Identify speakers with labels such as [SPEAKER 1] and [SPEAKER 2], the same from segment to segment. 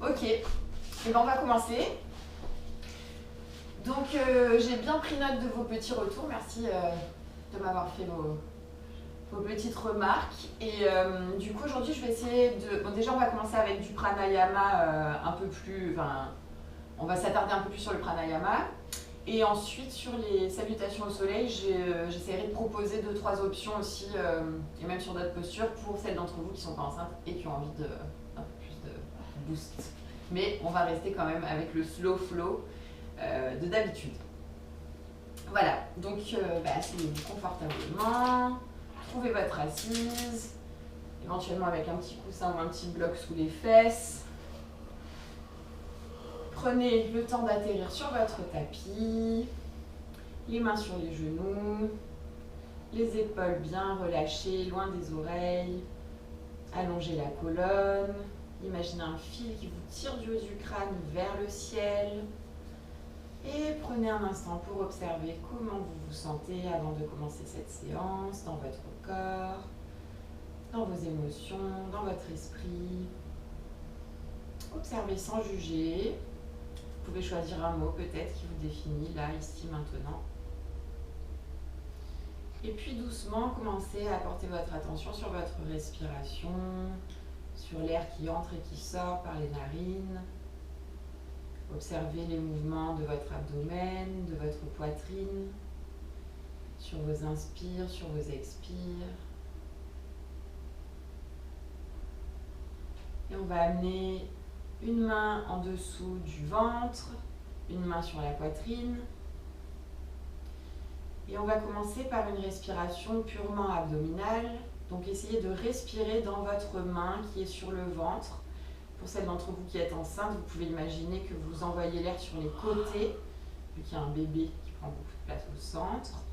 [SPEAKER 1] Ok, et ben on va commencer. Donc j'ai bien pris note de vos petits retours, merci de m'avoir fait vos petites remarques. Et du coup aujourd'hui je vais essayer de... Bon déjà on va commencer avec du pranayama un peu plus... Enfin, on va s'attarder un peu plus sur le pranayama. Et ensuite sur les salutations au soleil, j'essaierai de proposer 2-3 options aussi, et même sur d'autres postures pour celles d'entre vous qui ne sont pas enceintes et qui ont envie de un peu plus de boost. Mais on va rester quand même avec le slow flow de d'habitude. Voilà, donc asseyez-vous confortablement, trouvez votre assise, éventuellement avec un petit coussin ou un petit bloc sous les fesses. Prenez le temps d'atterrir sur votre tapis, les mains sur les genoux, les épaules bien relâchées, loin des oreilles. Allongez la colonne, imaginez un fil qui vous tire du haut du crâne vers le ciel. Et prenez un instant pour observer comment vous vous sentez avant de commencer cette séance, dans votre corps, dans vos émotions, dans votre esprit. Observez sans juger. Vous pouvez choisir un mot peut-être qui vous définit là, ici, maintenant. Et puis doucement, commencez à porter votre attention sur votre respiration, sur l'air qui entre et qui sort par les narines. Observez les mouvements de votre abdomen, de votre poitrine, sur vos inspires, sur vos expires. Et on va amener une main en dessous du ventre, une main sur la poitrine. Et on va commencer par une respiration purement abdominale. Donc essayez de respirer dans votre main qui est sur le ventre. Pour celles d'entre vous qui êtes enceintes, vous pouvez imaginer que vous envoyez l'air sur les côtés, vu qu'il y a un bébé qui prend beaucoup de place au centre.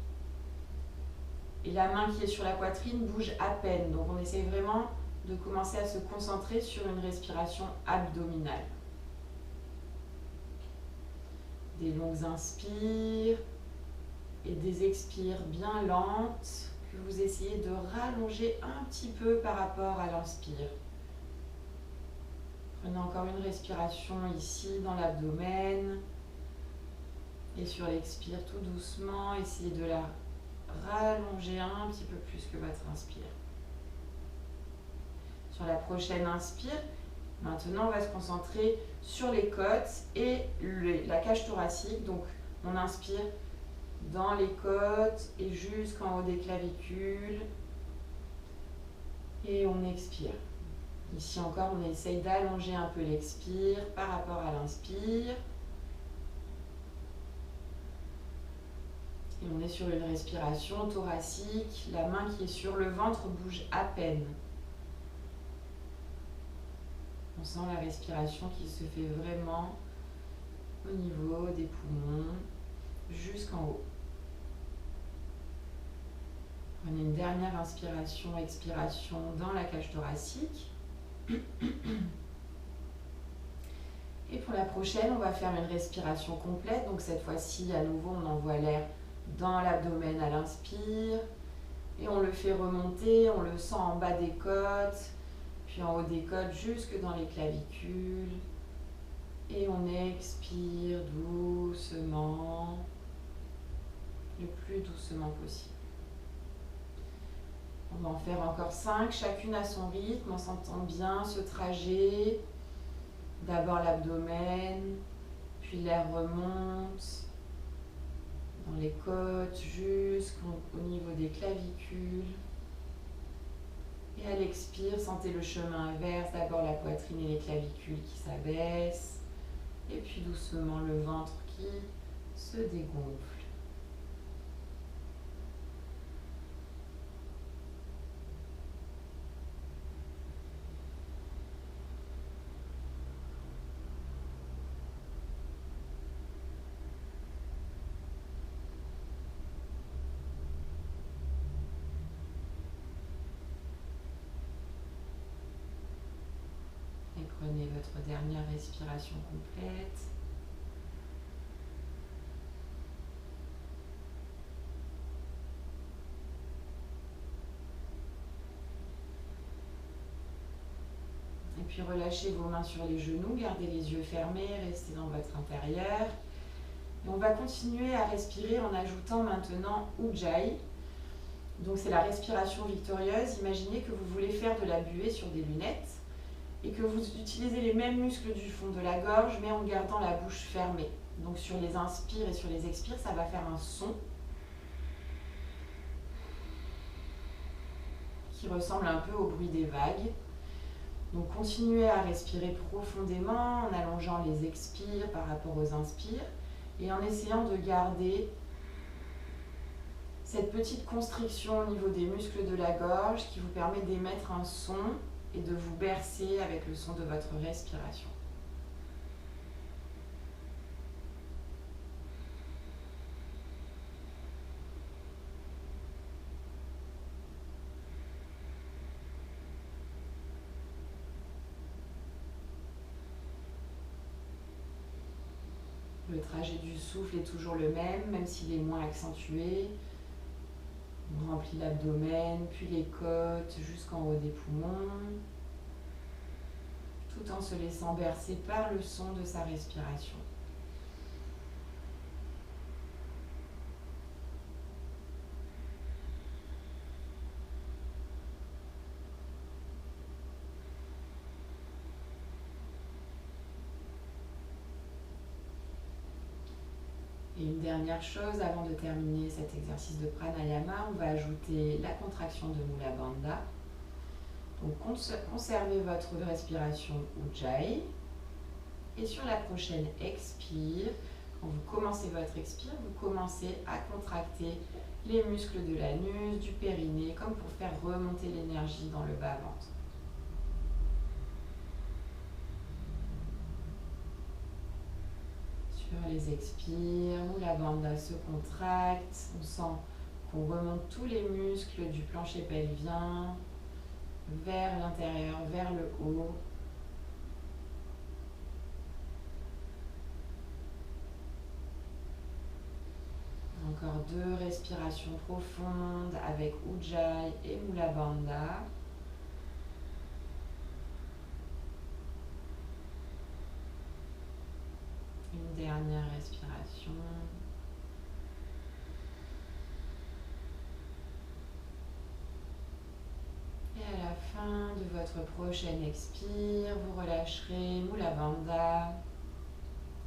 [SPEAKER 1] Et la main qui est sur la poitrine bouge à peine. Donc on essaye vraiment de commencer à se concentrer sur une respiration abdominale. Des longues inspires et des expires bien lentes que vous essayez de rallonger un petit peu par rapport à l'inspire. Prenez encore une respiration ici dans l'abdomen. Et sur l'expire, tout doucement, essayez de la rallonger un petit peu plus que votre inspire. Sur la prochaine inspire, maintenant on va se concentrer sur les côtes et la cage thoracique. Donc on inspire dans les côtes et jusqu'en haut des clavicules. Et on expire. Ici encore, on essaye d'allonger un peu l'expire par rapport à l'inspire. Et on est sur une respiration thoracique. La main qui est sur le ventre bouge à peine. On sent la respiration qui se fait vraiment au niveau des poumons jusqu'en haut. Prenez une dernière inspiration, expiration dans la cage thoracique. Et pour la prochaine, on va faire une respiration complète. Donc cette fois-ci, à nouveau, on envoie l'air dans l'abdomen à l'inspire. Et on le fait remonter, on le sent en bas des côtes, puis en haut des côtes jusque dans les clavicules. Et on expire doucement, le plus doucement possible. On va en faire encore 5, chacune à son rythme, on s'entend bien ce trajet. D'abord l'abdomen, puis l'air remonte dans les côtes jusqu'au niveau des clavicules. Et à l'expire, sentez le chemin inverse, d'abord la poitrine et les clavicules qui s'abaissent, et puis doucement le ventre qui se dégonfle. Et prenez votre dernière respiration complète. puis relâchez vos mains sur les genoux, gardez les yeux fermés, restez dans votre intérieur. Et on va continuer à respirer en ajoutant maintenant Ujjayi. Donc c'est la respiration victorieuse. Imaginez que vous voulez faire de la buée sur des lunettes et que vous utilisez les mêmes muscles du fond de la gorge, mais en gardant la bouche fermée. Donc sur les inspires et sur les expires, ça va faire un son qui ressemble un peu au bruit des vagues. Donc continuez à respirer profondément en allongeant les expires par rapport aux inspires et en essayant de garder cette petite constriction au niveau des muscles de la gorge qui vous permet d'émettre un son et de vous bercer avec le son de votre respiration. Le trajet du souffle est toujours le même s'il est moins accentué. On remplit l'abdomen, puis les côtes jusqu'en haut des poumons, tout en se laissant bercer par le son de sa respiration. Et une dernière chose, avant de terminer cet exercice de pranayama, on va ajouter la contraction de Mula Bandha. Donc conservez votre respiration Ujjayi. Et sur la prochaine expire, quand vous commencez votre expire, vous commencez à contracter les muscles de l'anus, du périnée, comme pour faire remonter l'énergie dans le bas-ventre. Sur les expires, Mula Bandha se contracte, on sent qu'on remonte tous les muscles du plancher pelvien vers l'intérieur, vers le haut. Encore 2 respirations profondes avec Ujjayi et Mula Bandha. Une dernière respiration. Et à la fin de votre prochaine expire, vous relâcherez Mula Bandha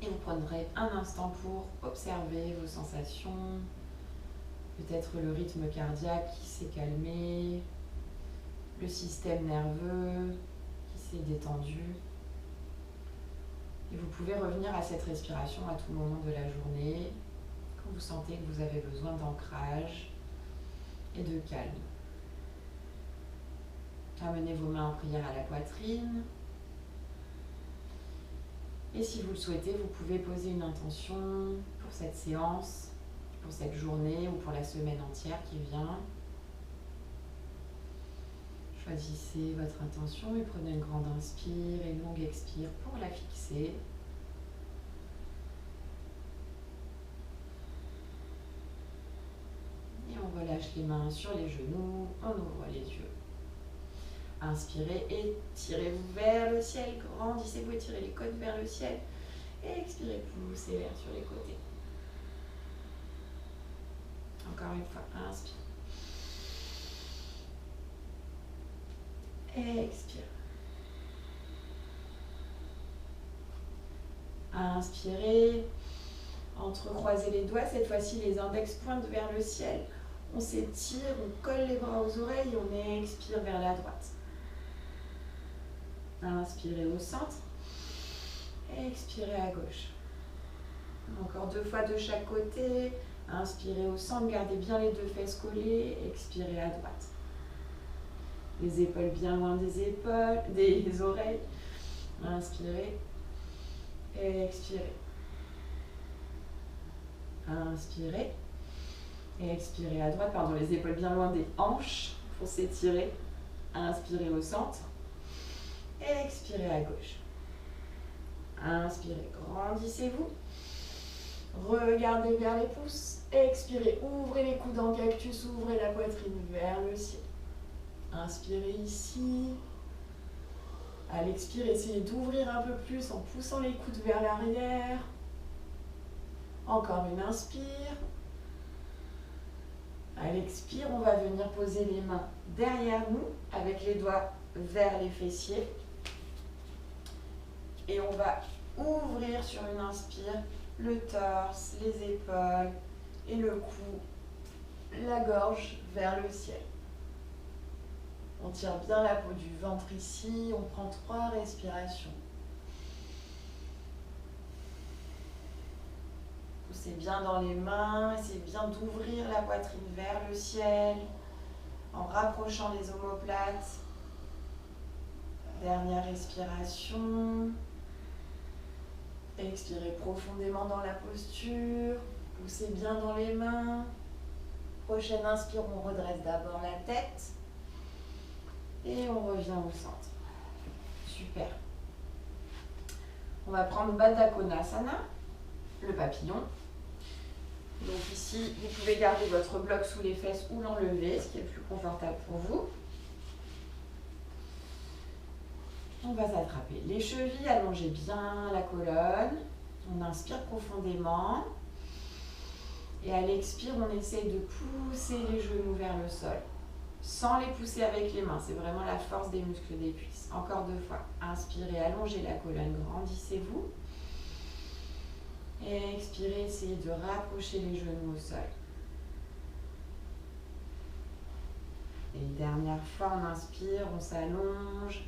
[SPEAKER 1] et vous prendrez un instant pour observer vos sensations, peut-être le rythme cardiaque qui s'est calmé, le système nerveux qui s'est détendu. Et vous pouvez revenir à cette respiration à tout moment de la journée, quand vous sentez que vous avez besoin d'ancrage et de calme. Amenez vos mains en prière à la poitrine. Et si vous le souhaitez, vous pouvez poser une intention pour cette séance, pour cette journée ou pour la semaine entière qui vient. Choisissez votre intention et prenez une grande inspire et une longue expire pour la fixer. Et on relâche les mains sur les genoux, on ouvre les yeux. Inspirez, étirez-vous vers le ciel, grandissez-vous, étirez les côtes vers le ciel. Et expirez, poussez vers sur les côtés. Encore une fois, inspire. Expire. Inspirez. Entrecroisez les doigts. Cette fois-ci, les index pointent vers le ciel. On s'étire, on colle les bras aux oreilles. On expire vers la droite. Inspirez au centre. Expirez à gauche. Encore 2 fois de chaque côté. Inspirez au centre. Gardez bien les 2 fesses collées. Expirez à droite. Les épaules bien loin des oreilles. Inspirez. Expirez. Inspirez. Expirez à droite. Pardon, les épaules bien loin des hanches pour s'étirer. Inspirez au centre. Expirez à gauche. Inspirez, grandissez-vous. Regardez vers les pouces. Expirez, ouvrez les coudes en cactus, ouvrez la poitrine vers le ciel. Inspirez ici. À l'expire, essayez d'ouvrir un peu plus en poussant les coudes vers l'arrière. Encore une inspire. À l'expire, on va venir poser les mains derrière nous avec les doigts vers les fessiers. Et on va ouvrir sur une inspire le torse, les épaules et le cou, la gorge vers le ciel. On tire bien la peau du ventre ici, on prend 3 respirations. Poussez bien dans les mains, essayez bien d'ouvrir la poitrine vers le ciel en rapprochant les omoplates. Dernière respiration. Expirez profondément dans la posture. Poussez bien dans les mains. Prochaine inspire, on redresse d'abord la tête. Et on revient au centre. Super. On va prendre Baddha Konasana, le papillon. Donc ici, vous pouvez garder votre bloc sous les fesses ou l'enlever, ce qui est le plus confortable pour vous. On va s'attraper les chevilles, allongez bien la colonne. On inspire profondément. Et à l'expire, on essaye de pousser les genoux vers le sol. Sans les pousser avec les mains, c'est vraiment la force des muscles des cuisses. Encore 2 fois. Inspirez, allongez la colonne, grandissez-vous. Et expirez, essayez de rapprocher les genoux au sol. Et dernière fois, on inspire, on s'allonge.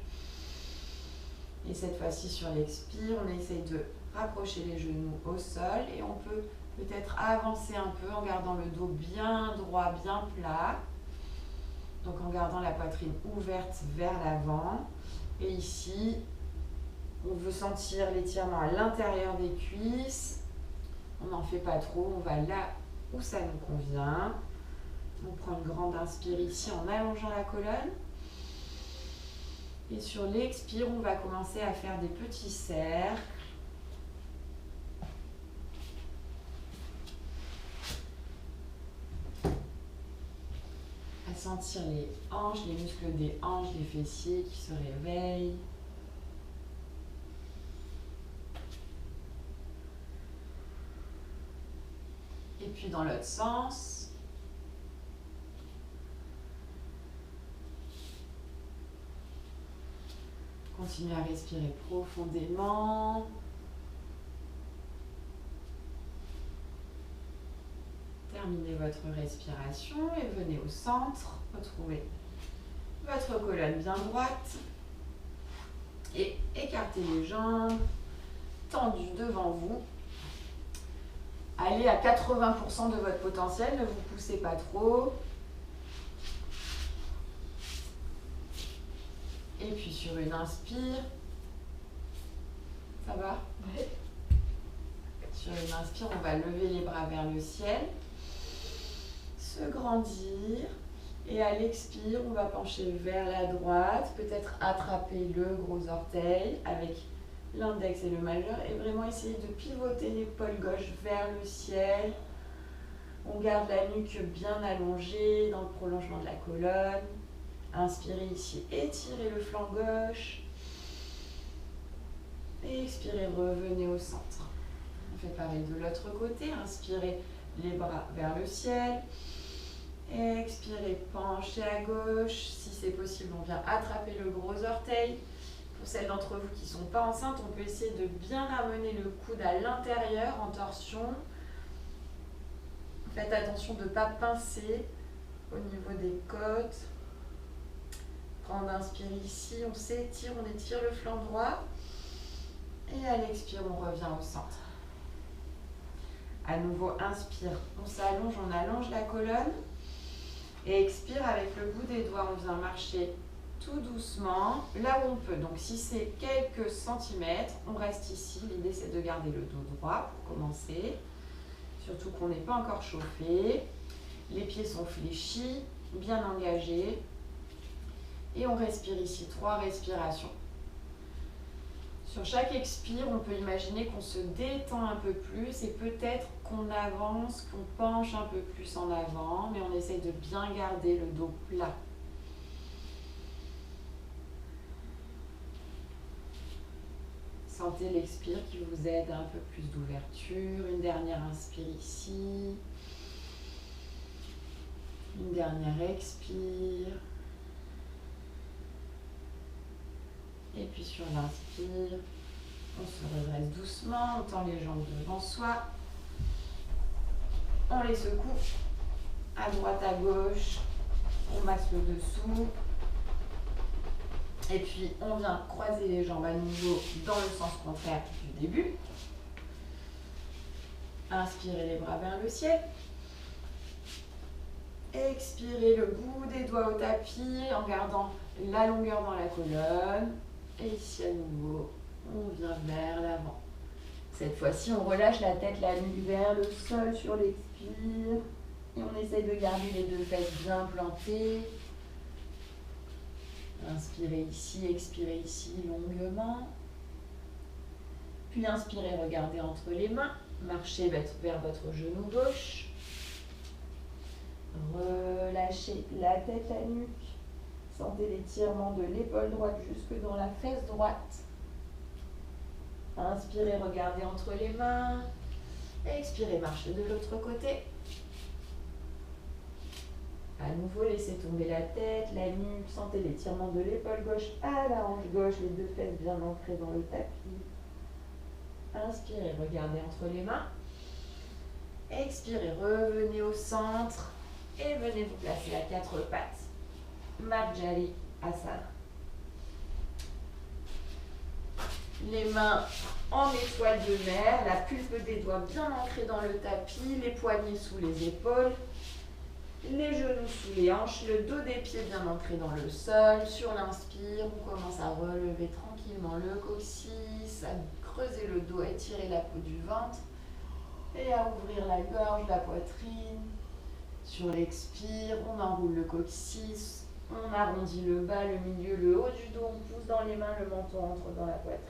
[SPEAKER 1] Et cette fois-ci, sur l'expire, on essaye de rapprocher les genoux au sol. Et on peut peut-être avancer un peu en gardant le dos bien droit, bien plat. Donc en gardant la poitrine ouverte vers l'avant. Et ici, on veut sentir l'étirement à l'intérieur des cuisses. On n'en fait pas trop, on va là où ça nous convient. On prend une grande inspire ici en allongeant la colonne. Et sur l'expire, on va commencer à faire des petits cercles. À sentir les hanches, les muscles des hanches, les fessiers qui se réveillent. Et puis dans l'autre sens. Continuez à respirer profondément. Terminez votre respiration et venez au centre. Retrouvez votre colonne bien droite. Et écartez les jambes, tendues devant vous. Allez à 80% de votre potentiel, ne vous poussez pas trop. Et puis sur une inspire, ça va? Oui. Sur une inspire, on va lever les bras vers le ciel, se grandir. Et à l'expire, on va pencher vers la droite, peut-être attraper le gros orteil avec l'index et le majeur et vraiment essayer de pivoter l'épaule gauche vers le ciel. On garde la nuque bien allongée dans le prolongement de la colonne. Inspirez ici, étirez le flanc gauche. Et expirez, revenez au centre. On fait pareil de l'autre côté. Inspirez les bras vers le ciel. Expirez, penchez à gauche. Si c'est possible, on vient attraper le gros orteil. Pour celles d'entre vous qui ne sont pas enceintes, on peut essayer de bien ramener le coude à l'intérieur en torsion. Faites attention de ne pas pincer au niveau des côtes. Prendre inspire ici, on s'étire, on étire le flanc droit. Et à l'expire, on revient au centre. À nouveau, inspire, on s'allonge, on allonge la colonne. Et expire, avec le bout des doigts, on vient marcher tout doucement, là où on peut. Donc si c'est quelques centimètres, on reste ici. L'idée, c'est de garder le dos droit pour commencer. Surtout qu'on n'est pas encore chauffé. Les pieds sont fléchis, bien engagés. Et on respire ici, 3 respirations. Sur chaque expire, on peut imaginer qu'on se détend un peu plus et peut-être qu'on avance, qu'on penche un peu plus en avant, mais on essaye de bien garder le dos plat. Sentez l'expire qui vous aide à un peu plus d'ouverture. Une dernière inspire ici. Une dernière expire. Et puis sur l'inspire, on se redresse doucement, on tend les jambes devant soi. On les secoue à droite, à gauche. On masse le dessous. Et puis on vient croiser les jambes à nouveau dans le sens contraire du début. Inspirez les bras vers le ciel. Expirez le bout des doigts au tapis en gardant la longueur dans la colonne. Et ici à nouveau, on vient vers l'avant. Cette fois-ci, on relâche la tête, la nuque vers le sol sur l'expire. Et on essaye de garder les deux fesses bien plantées. Inspirez ici, expirez ici longuement. Puis inspirez, regardez entre les mains. Marchez vers votre genou gauche. Relâchez la tête, la nuque. Sentez l'étirement de l'épaule droite jusque dans la fesse droite. Inspirez, regardez entre les mains. Expirez, marchez de l'autre côté. À nouveau, laissez tomber la tête, la nuque. Sentez l'étirement de l'épaule gauche à la hanche gauche, les deux fesses bien ancrées dans le tapis. Inspirez, regardez entre les mains. Expirez, revenez au centre et venez vous placer à quatre pattes. Marjari Asana. Les mains en étoile de mer, la pulpe des doigts bien ancrée dans le tapis, les poignets sous les épaules, les genoux sous les hanches, le dos des pieds bien ancré dans le sol. Sur l'inspire, on commence à relever tranquillement le coccyx, à creuser le dos, à étirer la peau du ventre et à ouvrir la gorge, la poitrine. Sur l'expire, on enroule le coccyx. On arrondit le bas, le milieu, le haut du dos, on pousse dans les mains, le menton entre dans la poitrine.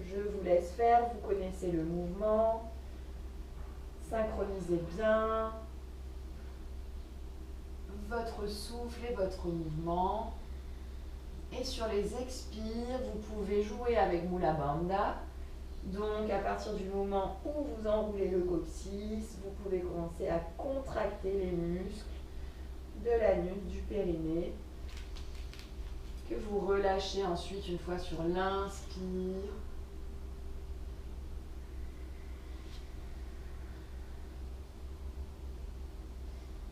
[SPEAKER 1] Je vous laisse faire, vous connaissez le mouvement. Synchronisez bien votre souffle et votre mouvement. Et sur les expires, vous pouvez jouer avec Mula Bandha. Donc à partir du moment où vous enroulez le coccyx, vous pouvez commencer à contracter les muscles de la nuque, du périnée, que vous relâchez ensuite une fois sur l'inspire.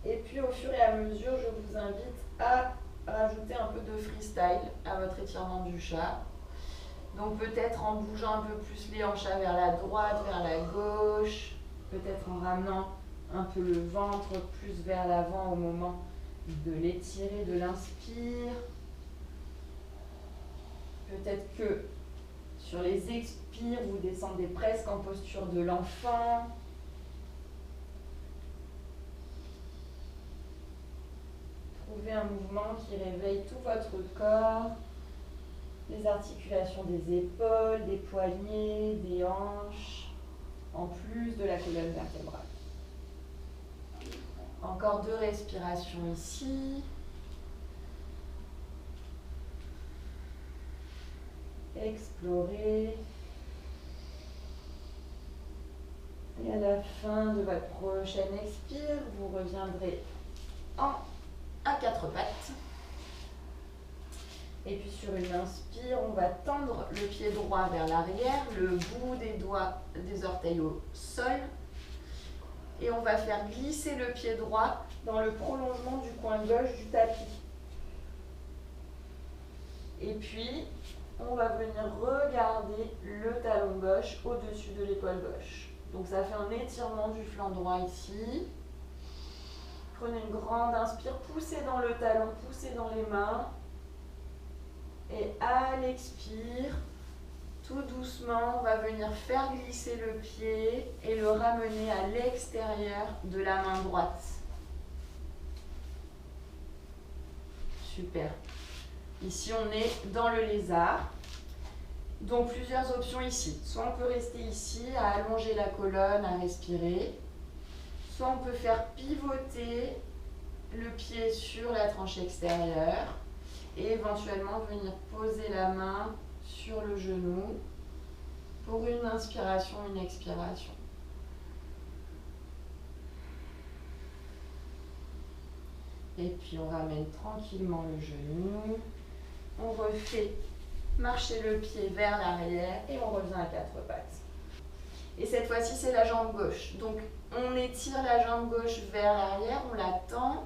[SPEAKER 1] Et puis au fur et à mesure, je vous invite à rajouter un peu de freestyle à votre étirement du chat. Donc peut-être en bougeant un peu plus les hanches vers la droite, vers la gauche, peut-être en ramenant un peu le ventre plus vers l'avant au moment de l'étirer, de l'inspire. Peut-être que sur les expires, vous descendez presque en posture de l'enfant. Trouvez un mouvement qui réveille tout votre corps, les articulations des épaules, des poignets, des hanches, en plus de la colonne vertébrale. Encore 2 respirations ici. Explorez. Et à la fin de votre prochaine expire, vous reviendrez à 4 pattes. Et puis sur une inspire, on va tendre le pied droit vers l'arrière, le bout des doigts des orteils au sol. Et on va faire glisser le pied droit dans le prolongement du coin gauche du tapis. Et puis, on va venir regarder le talon gauche au-dessus de l'épaule gauche. Donc ça fait un étirement du flanc droit ici. Prenez une grande inspire, poussez dans le talon, poussez dans les mains. Et à l'expire, tout doucement, on va venir faire glisser le pied et le ramener à l'extérieur de la main droite. Super. Ici, on est dans le lézard. Donc, plusieurs options ici. Soit on peut rester ici, à allonger la colonne, à respirer. Soit on peut faire pivoter le pied sur la tranche extérieure et éventuellement venir poser la main sur le genou pour une inspiration, une expiration. Et puis on ramène tranquillement le genou. On refait marcher le pied vers l'arrière et on revient à quatre pattes. Et cette fois-ci, c'est la jambe gauche. Donc on étire la jambe gauche vers l'arrière, on la tend.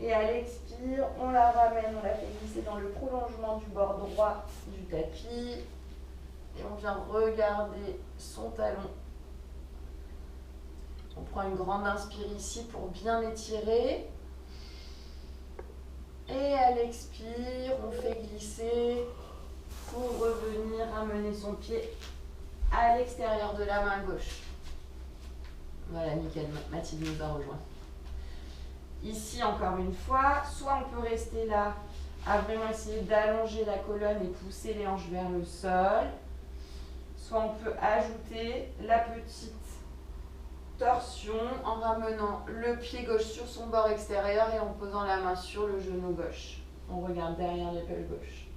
[SPEAKER 1] Et à l'expire, on la ramène, on la fait glisser dans le prolongement du bord droit du tapis. Et on vient regarder son talon. On prend une grande inspire ici pour bien étirer. Et à l'expire, on fait glisser pour revenir amener son pied à l'extérieur de la main gauche. Voilà, nickel, Mathilde nous a rejoint. Ici, encore une fois, soit on peut rester là à vraiment essayer d'allonger la colonne et pousser les hanches vers le sol, soit on peut ajouter la petite torsion en ramenant le pied gauche sur son bord extérieur et en posant la main sur le genou gauche. On regarde derrière l'épaule gauche.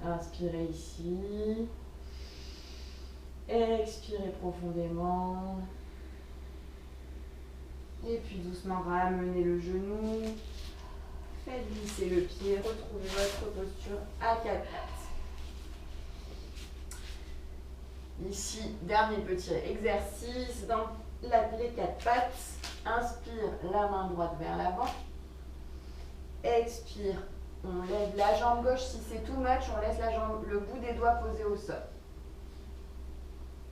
[SPEAKER 1] Inspirez ici. Expirez profondément. Et puis doucement ramenez le genou. Faites glisser le pied. Retrouvez votre posture à quatre pattes. Ici, dernier petit exercice dans les quatre pattes. Inspire, la main droite vers l'avant. Expire, on lève la jambe gauche. Si c'est too much, on laisse le bout des doigts posé au sol.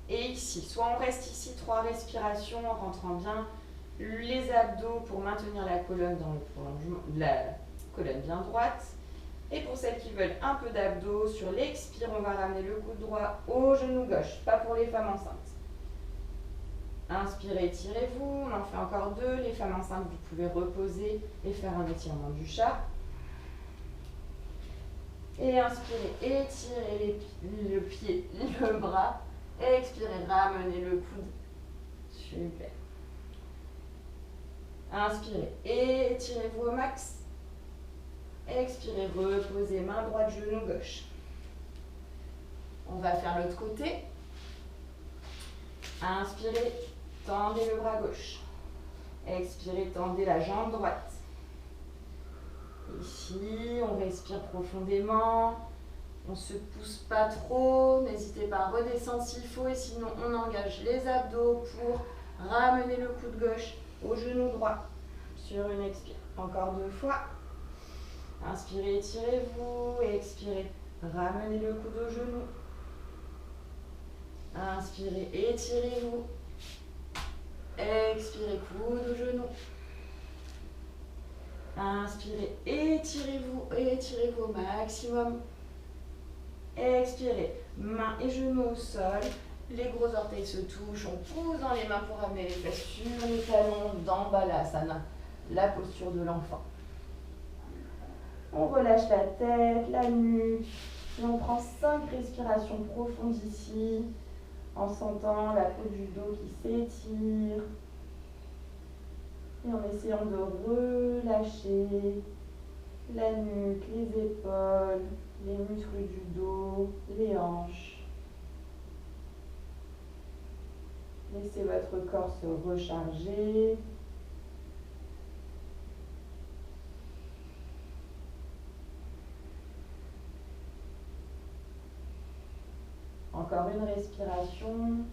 [SPEAKER 1] Et ici, soit on reste ici 3 respirations en rentrant bien les abdos pour maintenir la colonne dans le prolongement, la colonne bien droite. Et pour celles qui veulent un peu d'abdos, sur l'expire, on va ramener le coude droit au genou gauche, pas pour les femmes enceintes. Inspirez, étirez-vous, on en fait encore 2. Les femmes enceintes, vous pouvez reposer et faire un étirement du chat. Et inspirez, étirez le pied, le bras. Expirez, ramenez le coude. Super. Inspirez, étirez-vous au max. Expirez, reposez, main droite, genou gauche. On va faire l'autre côté. Inspirez, tendez le bras gauche. Expirez, tendez la jambe droite. Ici, on respire profondément. On ne se pousse pas trop. N'hésitez pas à redescendre s'il faut. Et sinon, on engage les abdos pour ramener le coude gauche au genou droit sur une expire. Encore 2 fois. Inspirez, étirez-vous. Et expirez, ramenez le coude au genou. Inspirez, étirez-vous. Expirez, coude au genou. Inspirez, étirez-vous au maximum. Expirez, mains et genoux au sol. Les gros orteils se touchent. On pousse dans les mains pour ramener les fesses sur les talons dans Balasana, la posture de l'enfant. On relâche la tête, la nuque. Et on prend 5 respirations profondes ici, en sentant la peau du dos qui s'étire. Et en essayant de relâcher la nuque, les épaules, les muscles du dos, les hanches. Laissez votre corps se recharger. Encore une respiration.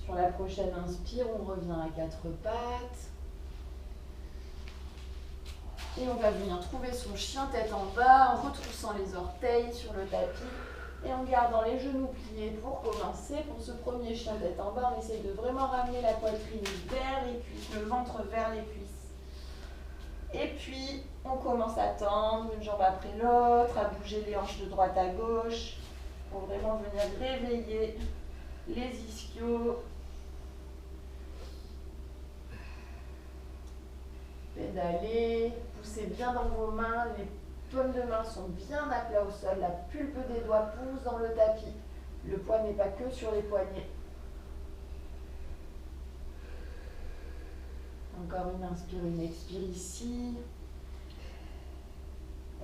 [SPEAKER 1] Sur la prochaine inspire, on revient à 4 pattes. Et on va venir trouver son chien tête en bas en retroussant les orteils sur le tapis et en gardant les genoux pliés pour commencer. Pour ce premier chien tête en bas, on essaie de vraiment ramener la poitrine vers les cuisses, le ventre vers les cuisses. Et puis, on commence à tendre une jambe après l'autre, à bouger les hanches de droite à gauche pour vraiment venir réveiller les ischios. Pédalez, poussez bien dans vos mains, les paumes de main sont bien à plat au sol, la pulpe des doigts pousse dans le tapis. Le poids n'est pas que sur les poignets. Encore une inspire, une expire ici.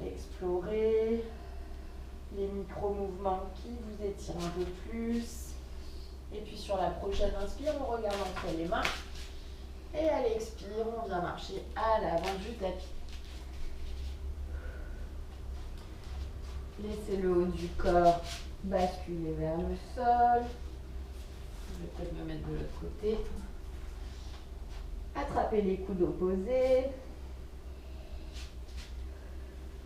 [SPEAKER 1] Explorez les micro-mouvements qui vous étirent un peu plus. Et puis sur la prochaine inspire, on regarde entre les mains. Et à l'expire, on vient marcher à l'avant du tapis. Laissez le haut du corps basculer vers le sol. Je vais peut-être me mettre de l'autre côté. Attrapez les coudes opposés.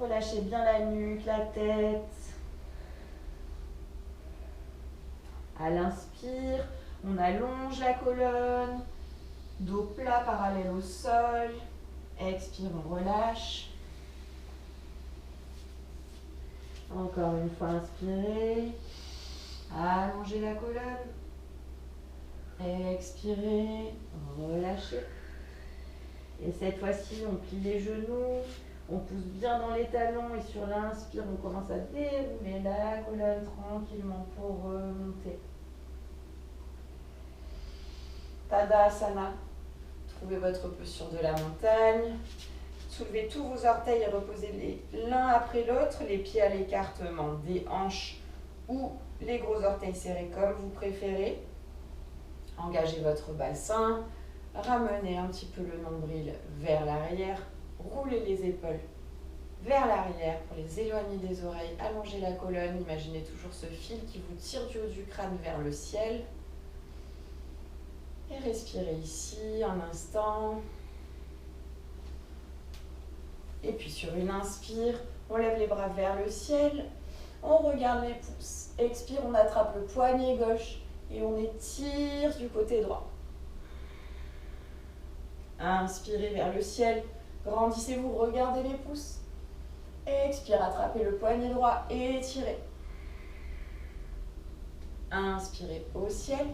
[SPEAKER 1] Relâchez bien la nuque, la tête. À l'inspire, on allonge la colonne. Dos plat parallèle au sol. Expire, on relâche. Encore une fois, inspirez. Allongez la colonne. Expirez, relâchez. Et cette fois-ci, on plie les genoux. On pousse bien dans les talons et sur l'inspire, on commence à dérouler la colonne tranquillement pour remonter. Tadasana. Trouvez votre posture de la montagne. Soulevez tous vos orteils et reposez-les l'un après l'autre, les pieds à l'écartement des hanches ou les gros orteils serrés comme vous préférez. Engagez votre bassin, ramenez un petit peu le nombril vers l'arrière, roulez les épaules vers l'arrière pour les éloigner des oreilles, allongez la colonne, imaginez toujours ce fil qui vous tire du haut du crâne vers le ciel. Et respirez ici un instant. Et puis sur une inspire, on lève les bras vers le ciel, on regarde les pouces. Expire, on attrape le poignet gauche et on étire du côté droit. Inspirez vers le ciel, grandissez-vous, regardez les pouces. Expire, attrapez le poignet droit et étirez. Inspirez au ciel.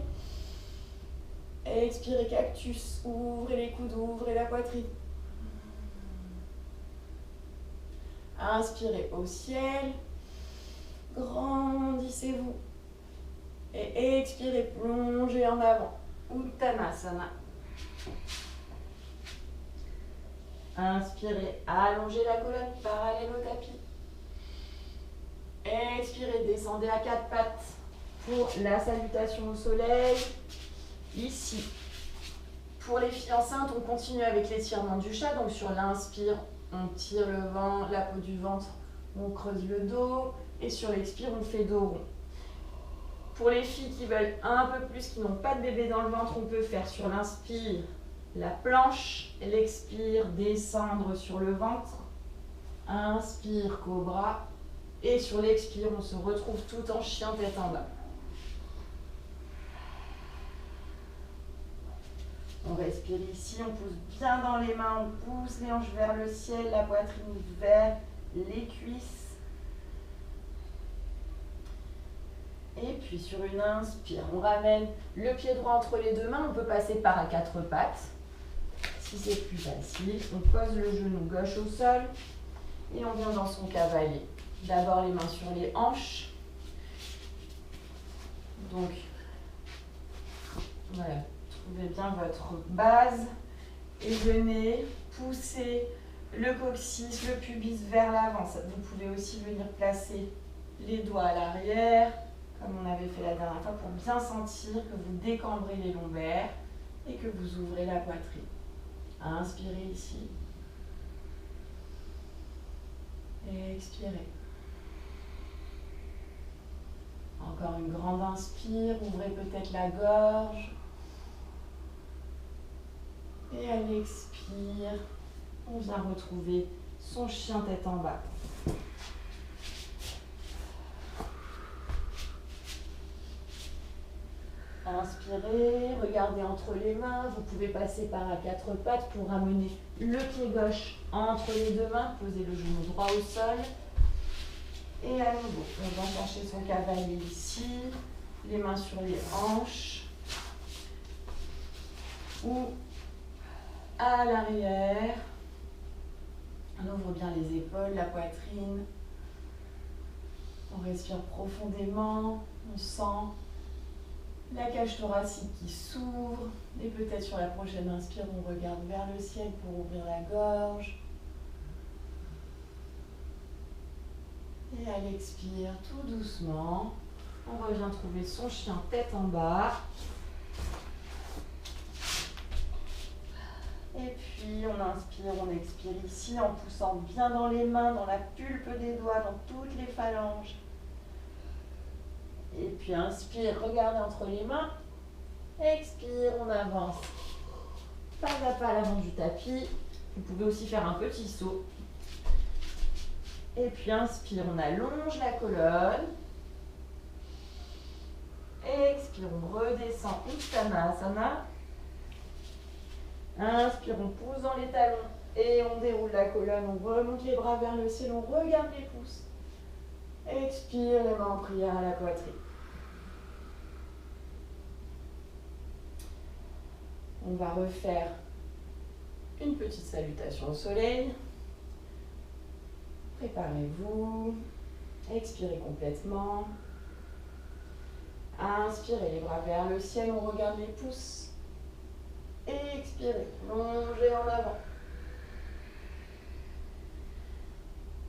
[SPEAKER 1] Expirez cactus, ouvrez les coudes, ouvrez la poitrine. Inspirez au ciel, grandissez-vous. Et expirez, plongez en avant. Uttanasana. Inspirez, allongez la colonne parallèle au tapis. Expirez, descendez à quatre pattes pour la salutation au soleil. Ici, pour les filles enceintes, on continue avec l'étirement du chat. Donc sur l'inspire, on tire le ventre, la peau du ventre, on creuse le dos. Et sur l'expire, on fait dos rond. Pour les filles qui veulent un peu plus, qui n'ont pas de bébé dans le ventre, on peut faire sur l'inspire la planche, l'expire, descendre sur le ventre. Inspire, cobra. Et sur l'expire, on se retrouve tout en chien tête en bas. On respire ici, on pousse bien dans les mains, on pousse les hanches vers le ciel, la poitrine vers les cuisses. Et puis sur une inspire, on ramène le pied droit entre les deux mains, on peut passer par à quatre pattes. Si c'est plus facile, on pose le genou gauche au sol et on vient dans son cavalier. D'abord les mains sur les hanches. Donc, voilà. Trouvez bien votre base et venez pousser le coccyx, le pubis vers l'avant. Vous pouvez aussi venir placer les doigts à l'arrière, comme on avait fait la dernière fois, pour bien sentir que vous décambrez les lombaires et que vous ouvrez la poitrine. Inspirez ici. Et expirez. Encore une grande inspire, ouvrez peut-être la gorge. Et à l'expire, on vient retrouver son chien tête en bas. Inspirez, regardez entre les mains. Vous pouvez passer par à quatre pattes pour ramener le pied gauche entre les deux mains. Posez le genou droit au sol. Et à nouveau, on va pencher son cavalier ici. Les mains sur les hanches. Ou à l'arrière. On ouvre bien les épaules, la poitrine. On respire profondément. On sent La cage thoracique qui s'ouvre. Et peut-être sur la prochaine inspire, on regarde vers le ciel pour ouvrir la gorge. Et à l'expire, tout doucement, on revient trouver son chien tête en bas. Et puis on inspire, on expire ici en poussant bien dans les mains, dans la pulpe des doigts, dans toutes les phalanges. Et puis inspire, regardez entre les mains. Expire, on avance pas à pas à l'avant du tapis. Vous pouvez aussi faire un petit saut. Et puis inspire, on allonge la colonne. Expire, on redescend Uttanasana. Inspire, on pousse dans les talons et on déroule la colonne. On remonte les bras vers le ciel, on regarde les pouces. Expire, les mains en prière à la poitrine. On va refaire une petite salutation au soleil. Préparez-vous. Expirez complètement. Inspirez les bras vers le ciel, on regarde les pouces. Expirez, plongez en avant.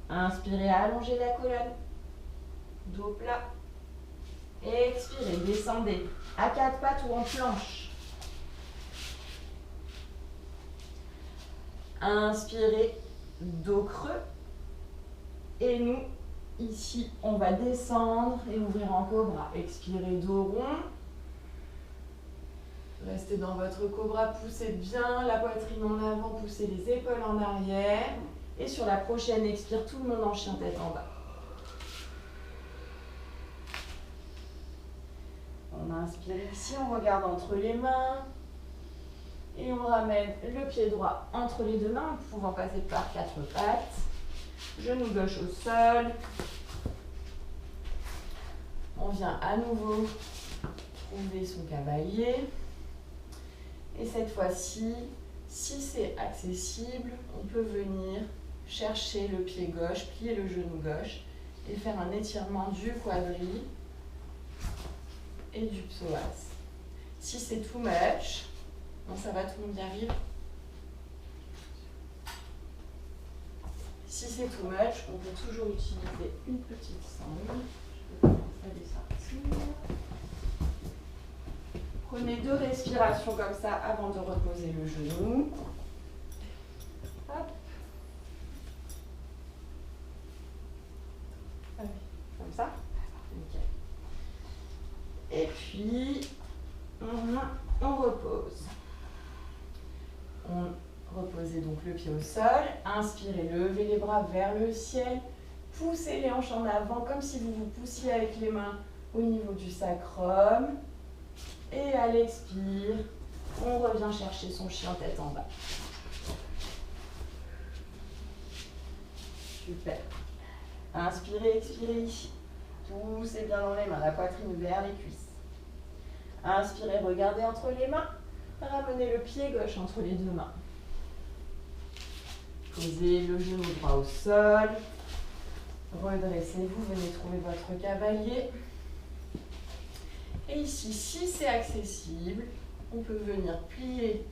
[SPEAKER 1] Inspirez, allongez la colonne. Dos plat. Expirez, descendez à quatre pattes ou en planche. Inspirez, dos creux. Et nous, ici, on va descendre et ouvrir en cobra. Expirez, dos rond. Restez dans votre cobra, poussez bien la poitrine en avant, poussez les épaules en arrière. Et sur la prochaine expire, tout le monde en chien tête en bas. On inspire ici, on regarde entre les mains. Et on ramène le pied droit entre les deux mains, en pouvant passer par quatre pattes. Genou gauche au sol. On vient à nouveau trouver son cavalier. Et cette fois-ci, si c'est accessible, on peut venir chercher le pied gauche, plier le genou gauche et faire un étirement du quadri et du psoas. Si c'est too much, bon, ça va, tout le monde y arrive. Si c'est too much, on peut toujours utiliser une petite sangle. Je vais commencer à sortir. Prenez 2 respirations comme ça avant de reposer le genou. Hop. Ah oui, comme ça. Nickel. Et puis, on repose. On reposez donc le pied au sol. Inspirez, levez les bras vers le ciel. Poussez les hanches en avant comme si vous vous poussiez avec les mains au niveau du sacrum. Et à l'expire, on revient chercher son chien tête en bas. Super. Inspirez, expirez ici. Poussez bien dans les mains, la poitrine vers les cuisses. Inspirez, regardez entre les mains. Ramenez le pied gauche entre les deux mains. Posez le genou droit au sol. Redressez-vous, venez trouver votre cavalier. Et ici, si c'est accessible, on peut venir plier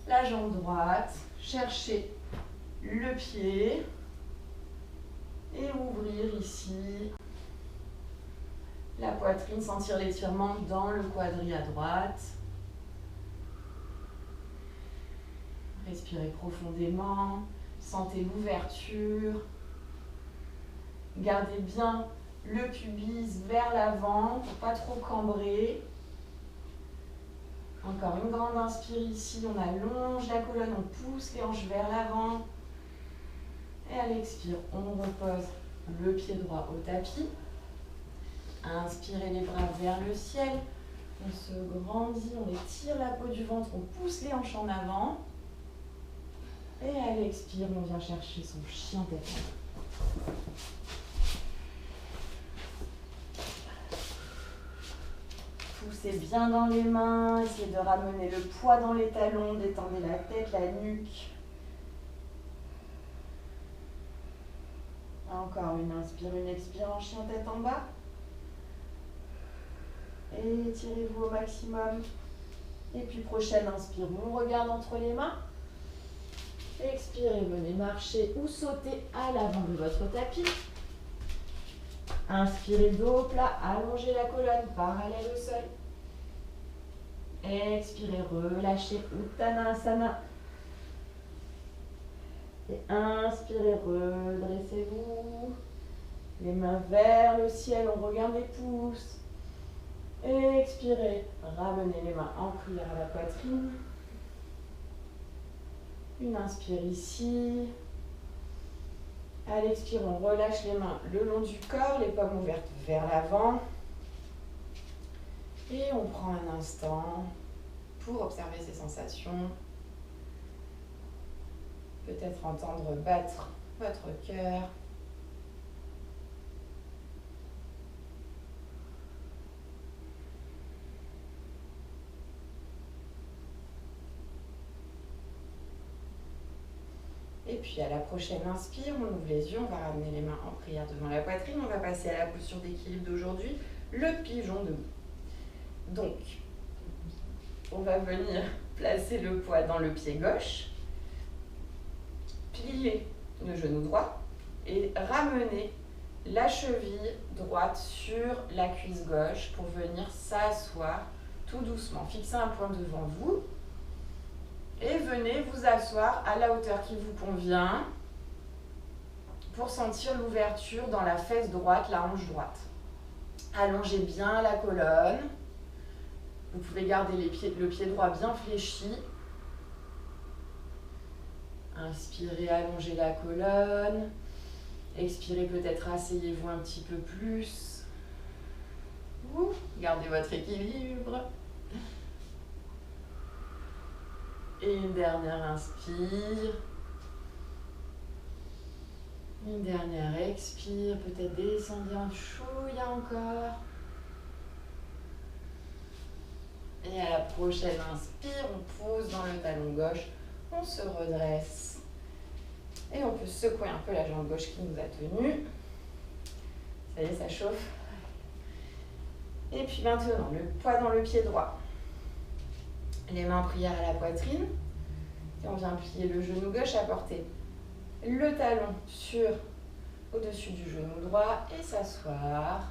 [SPEAKER 1] la jambe droite, chercher le pied et ouvrir ici la poitrine, sentir l'étirement dans le quadri à droite. Respirez profondément, sentez l'ouverture. Gardez bien le pubis vers l'avant pour pas trop cambrer. Encore une grande inspire ici, on allonge la colonne, on pousse les hanches vers l'avant. Et à l'expire, on repose le pied droit au tapis. Inspirez les bras vers le ciel. On se grandit, on étire la peau du ventre, on pousse les hanches en avant. Et à l'expire, on vient chercher son chien tête en bas. Poussez bien dans les mains, essayez de ramener le poids dans les talons, détendez la tête, la nuque. Encore une inspire, une expire en chien tête en bas. Étirez-vous au maximum. Et puis prochaine inspire, on regarde entre les mains. Expirez, venez marcher ou sauter à l'avant de votre tapis. Inspirez, dos plat, allongez la colonne parallèle au sol. Expirez, relâchez Uttanasana. Et inspirez, redressez-vous. Les mains vers le ciel, on regarde les pouces. Expirez, ramenez les mains en prière à la poitrine. Une inspire ici. À l'expire, on relâche les mains le long du corps, les paumes ouvertes vers l'avant. Et on prend un instant pour observer ces sensations. Peut-être entendre battre votre cœur. Et puis à la prochaine inspire, on ouvre les yeux, on va ramener les mains en prière devant la poitrine. On va passer à la posture d'équilibre d'aujourd'hui, le pigeon debout. Donc, on va venir placer le poids dans le pied gauche, plier le genou droit et ramener la cheville droite sur la cuisse gauche pour venir s'asseoir tout doucement. Fixez un point devant vous. Et venez vous asseoir à la hauteur qui vous convient pour sentir l'ouverture dans la fesse droite, la hanche droite. Allongez bien la colonne. Vous pouvez garder le pied droit bien fléchi. Inspirez, allongez la colonne. Expirez, peut-être asseyez-vous un petit peu plus. Gardez votre équilibre. Et une dernière inspire. Une dernière expire. Peut-être descendez un chouïa encore. Et à la prochaine inspire, on pose dans le talon gauche. On se redresse. Et on peut secouer un peu la jambe gauche qui nous a tenus. Ça y est, ça chauffe. Et puis maintenant, le poids dans le pied droit. Les mains en prière à la poitrine. Et on vient plier le genou gauche, apporter le talon au-dessus du genou droit et s'asseoir.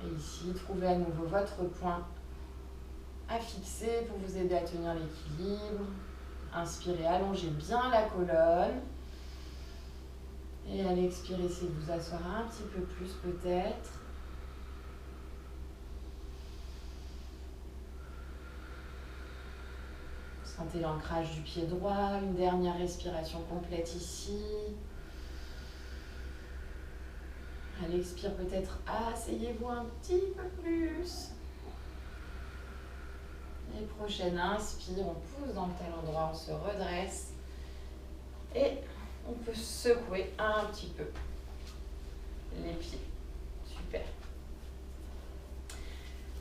[SPEAKER 1] Et ici, trouvez à nouveau votre point à fixer pour vous aider à tenir l'équilibre. Inspirez, allongez bien la colonne. Et à l'expirer, essayez de vous asseoir un petit peu plus peut-être. Sentez l'ancrage du pied droit, une dernière respiration complète ici. À l'expire, peut-être asseyez-vous un petit peu plus. Et prochaine inspire, on pousse dans le talon droit, on se redresse. Et on peut secouer un petit peu les pieds. Super.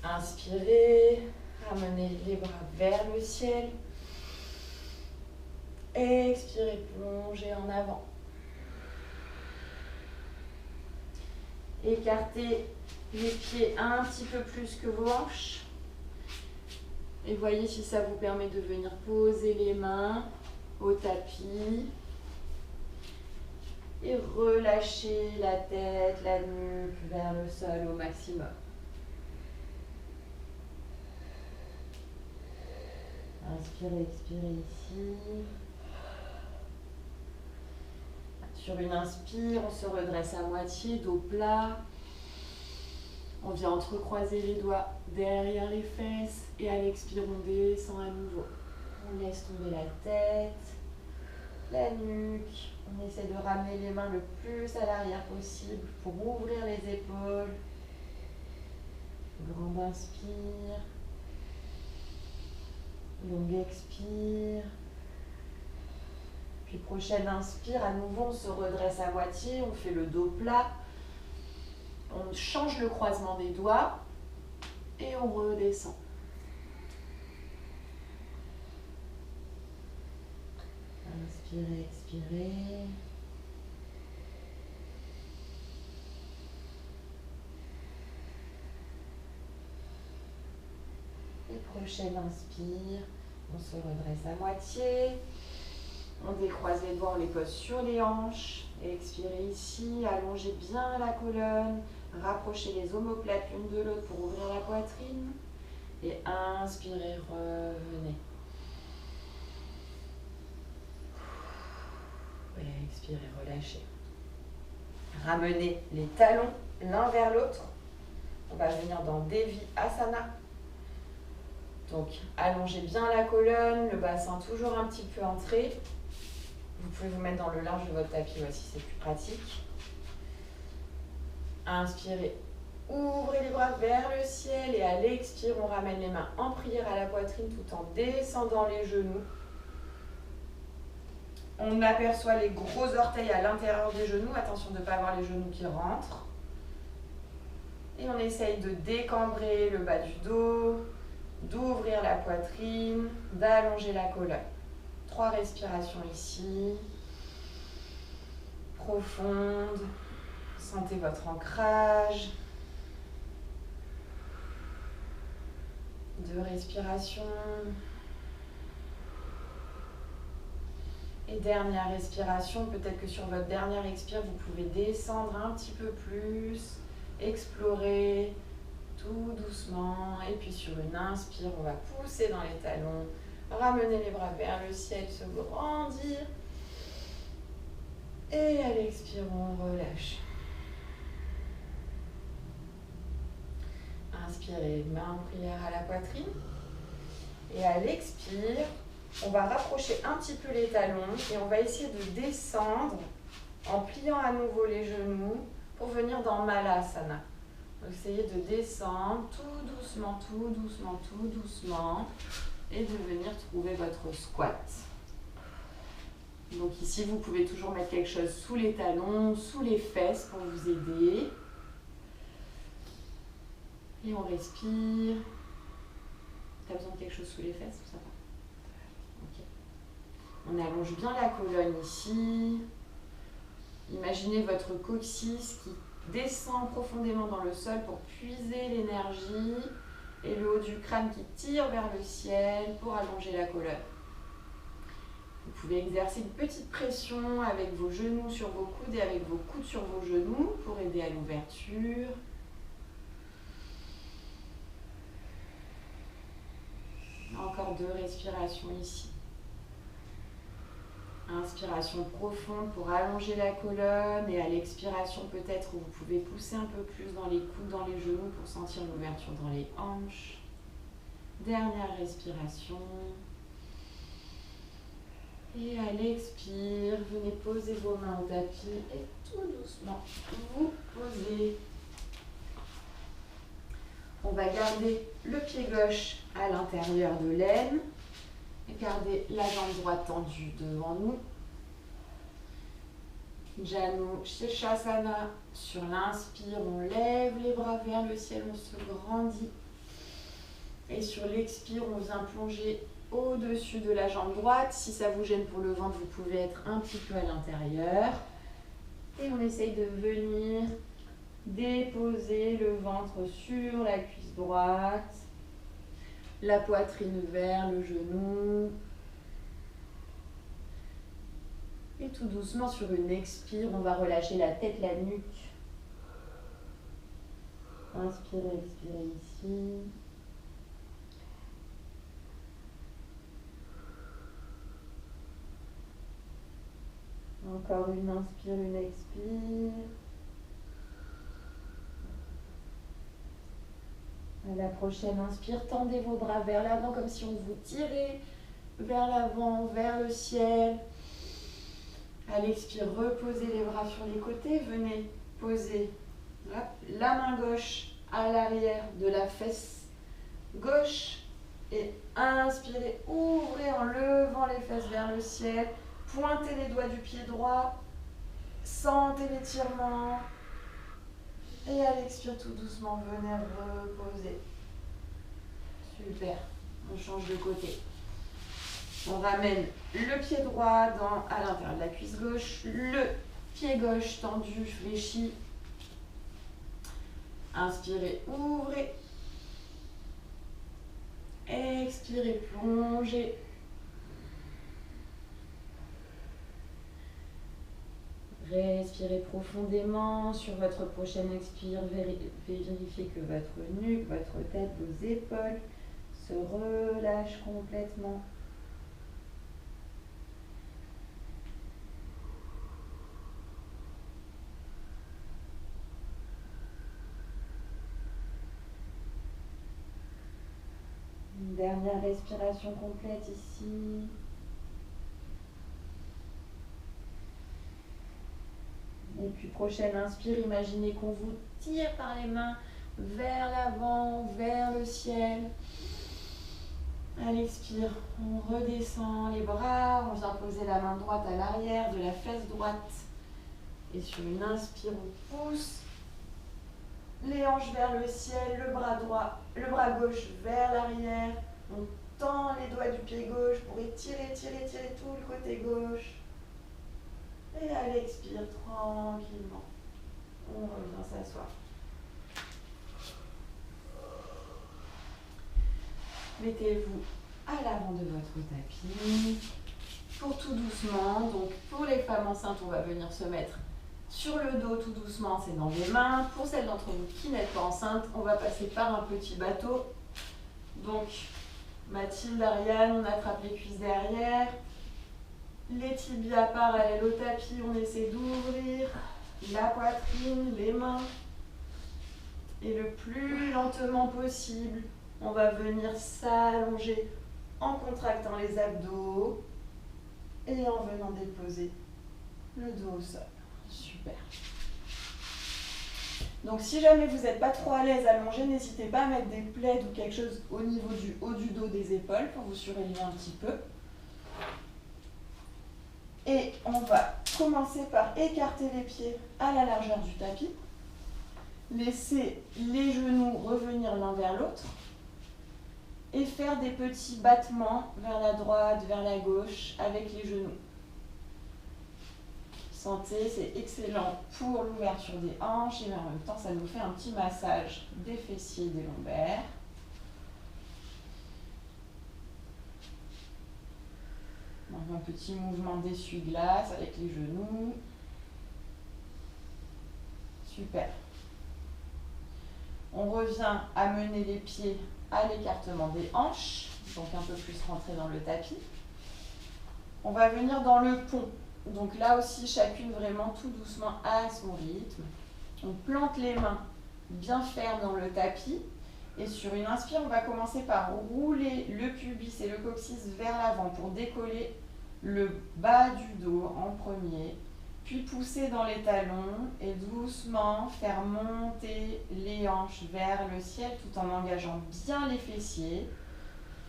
[SPEAKER 1] Inspirez, ramenez les bras vers le ciel. Expirez, plongez en avant. Écartez les pieds un petit peu plus que vos hanches. Et voyez si ça vous permet de venir poser les mains au tapis. Et relâchez la tête, la nuque vers le sol au maximum. Inspirez, expirez ici. Sur une inspire, on se redresse à moitié, dos plat. On vient entrecroiser les doigts derrière les fesses et à l'expire, on descend à nouveau. On laisse tomber la tête, la nuque. On essaie de ramener les mains le plus à l'arrière possible pour ouvrir les épaules. Grande inspire. Longue expire. Puis prochaine inspire, à nouveau on se redresse à moitié, on fait le dos plat. On change le croisement des doigts et on redescend. Inspirez, expirez. prochaine inspire, on se redresse à moitié. On décroise les doigts, on les pose sur les hanches. Expirez ici, allongez bien la colonne. Rapprochez les omoplates l'une de l'autre pour ouvrir la poitrine. Et inspirez, revenez. Et expirez, relâchez. Ramenez les talons l'un vers l'autre. On va venir dans Devi Asana. Donc, allongez bien la colonne, le bassin toujours un petit peu entré. Vous pouvez vous mettre dans le large de votre tapis si c'est plus pratique. Inspirez, ouvrez les bras vers le ciel et à l'expire, on ramène les mains en prière à la poitrine tout en descendant les genoux. On aperçoit les gros orteils à l'intérieur des genoux. Attention de ne pas avoir les genoux qui rentrent. Et on essaye de décambrer le bas du dos, d'ouvrir la poitrine, d'allonger la colonne. 3 respirations ici. Profonde. Sentez votre ancrage. 2 respirations. Et dernière respiration, peut-être que sur votre dernière expire, vous pouvez descendre un petit peu plus, explorer tout doucement. Et puis sur une inspire, on va pousser dans les talons, ramener les bras vers le ciel, se grandir. Et à l'expire, on relâche. Inspirez, main en prière à la poitrine. Et à l'expire, on va rapprocher un petit peu les talons et on va essayer de descendre en pliant à nouveau les genoux pour venir dans Malasana. Donc essayez de descendre tout doucement, tout doucement, tout doucement et de venir trouver votre squat. Donc ici, vous pouvez toujours mettre quelque chose sous les talons, sous les fesses pour vous aider. Et on respire. T'as besoin de quelque chose sous les fesses ou ça va? Ok. On allonge bien la colonne ici. Imaginez votre coccyx qui descend profondément dans le sol pour puiser l'énergie et le haut du crâne qui tire vers le ciel pour allonger la colonne. Vous pouvez exercer une petite pression avec vos genoux sur vos coudes et avec vos coudes sur vos genoux pour aider à l'ouverture. Encore 2 respirations ici. Inspiration profonde pour allonger la colonne et à l'expiration peut-être vous pouvez pousser un peu plus dans les coudes, dans les genoux pour sentir l'ouverture dans les hanches. Dernière respiration. Et à l'expire, venez poser vos mains au tapis et tout doucement vous posez. On va garder le pied gauche à l'intérieur de l'aine et garder la jambe droite tendue devant nous. Janu Shirshasana. Sur l'inspire, on lève les bras vers le ciel, on se grandit. Et sur l'expire, on vient plonger au-dessus de la jambe droite. Si ça vous gêne pour le ventre, vous pouvez être un petit peu à l'intérieur. Et on essaye de venir déposer le ventre sur la cuisse droite, la poitrine vers le genou. Et tout doucement, sur une expire, on va relâcher la tête, la nuque. Inspirez, expirez ici. Encore une inspire, une expire. À la prochaine inspire, tendez vos bras vers l'avant comme si on vous tirait vers l'avant, vers le ciel. À l'expire, reposez les bras sur les côtés. Venez poser la main gauche à l'arrière de la fesse gauche. Et inspirez, ouvrez en levant les fesses vers le ciel. Pointez les doigts du pied droit. Sentez l'étirement. Et à l'expire, tout doucement, venez reposer. Super. On change de côté. On ramène le pied droit à l'intérieur de la cuisse gauche. Le pied gauche tendu, fléchi. Inspirez, ouvrez. Expirez, plongez. Respirez profondément. Sur votre prochaine expire, vérifiez que votre nuque, votre tête, vos épaules se relâchent complètement. Une dernière respiration complète ici. Et puis prochaine inspire, imaginez qu'on vous tire par les mains vers l'avant, vers le ciel. À l'expire, on redescend les bras, on vient poser la main droite à l'arrière de la fesse droite. Et sur une inspire, on pousse les hanches vers le ciel, le bras gauche vers l'arrière. On tend les doigts du pied gauche pour étirer, tirer tout le côté gauche. Et à l'expire, tranquillement, on revient s'asseoir. Mettez-vous à l'avant de votre tapis. Pour tout doucement, donc pour les femmes enceintes, on va venir se mettre sur le dos tout doucement, c'est dans les mains. Pour celles d'entre vous qui n'êtes pas enceintes, on va passer par un petit bateau. Donc, Mathilde, Ariane, on attrape les cuisses derrière. Les tibias parallèles au tapis, on essaie d'ouvrir la poitrine, les mains. Et le plus lentement possible, on va venir s'allonger en contractant les abdos et en venant déposer le dos au sol. Super. Donc si jamais vous n'êtes pas trop à l'aise allongé, n'hésitez pas à mettre des plaids ou quelque chose au niveau du haut du dos des épaules pour vous surélever un petit peu. Et on va commencer par écarter les pieds à la largeur du tapis. Laisser les genoux revenir l'un vers l'autre. Et faire des petits battements vers la droite, vers la gauche avec les genoux. Sentez, c'est excellent pour l'ouverture des hanches et en même temps, ça nous fait un petit massage des fessiers et des lombaires. Donc, un petit mouvement d'essuie-glace avec les genoux. Super. On revient à mener les pieds à l'écartement des hanches, donc un peu plus rentrer dans le tapis. On va venir dans le pont. Donc là aussi, chacune vraiment tout doucement à son rythme. On plante les mains bien fermes dans le tapis. Et sur une inspire, on va commencer par rouler le pubis et le coccyx vers l'avant pour décoller le bas du dos en premier. Puis pousser dans les talons et doucement faire monter les hanches vers le ciel tout en engageant bien les fessiers.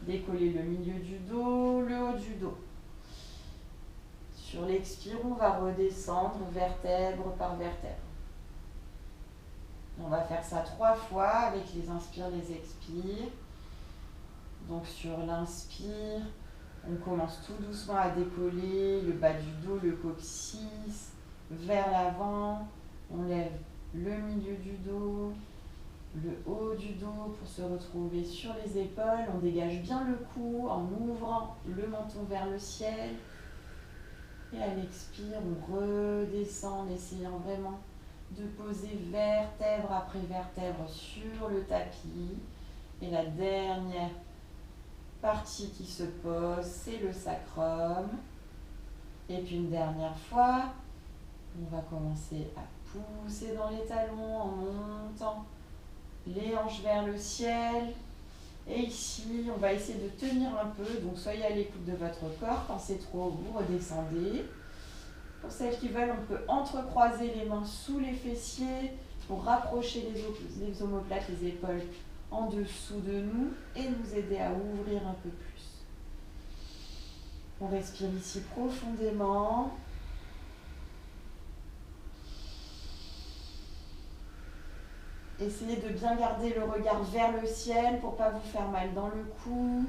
[SPEAKER 1] Décoller le milieu du dos, le haut du dos. Sur l'expire, on va redescendre vertèbre par vertèbre. On va faire ça 3 fois avec les inspires, les expires. Donc sur l'inspire, on commence tout doucement à décoller le bas du dos, le coccyx, vers l'avant. On lève le milieu du dos, le haut du dos pour se retrouver sur les épaules. On dégage bien le cou en ouvrant le menton vers le ciel. Et à l'expire, on redescend en essayant vraiment de poser vertèbre après vertèbre sur le tapis. Et la dernière partie qui se pose, c'est le sacrum. Et puis une dernière fois, on va commencer à pousser dans les talons en montant les hanches vers le ciel. Et ici, on va essayer de tenir un peu, donc soyez à l'écoute de votre corps. Quand c'est trop, vous redescendez. Pour celles qui veulent, on peut entrecroiser les mains sous les fessiers pour rapprocher les omoplates, les épaules en dessous de nous et nous aider à ouvrir un peu plus. On respire ici profondément. Essayez de bien garder le regard vers le ciel pour ne pas vous faire mal dans le cou.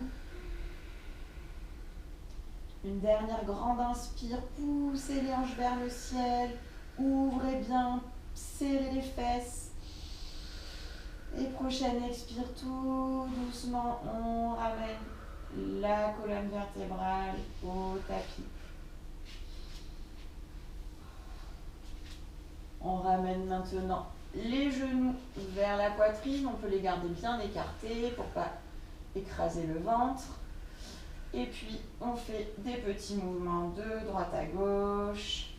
[SPEAKER 1] Une dernière grande inspire, poussez les hanches vers le ciel, ouvrez bien, serrez les fesses. Et prochaine expire, tout doucement, on ramène la colonne vertébrale au tapis. On ramène maintenant les genoux vers la poitrine. On peut les garder bien écartés pour ne pas écraser le ventre. Et puis, on fait des petits mouvements de droite à gauche.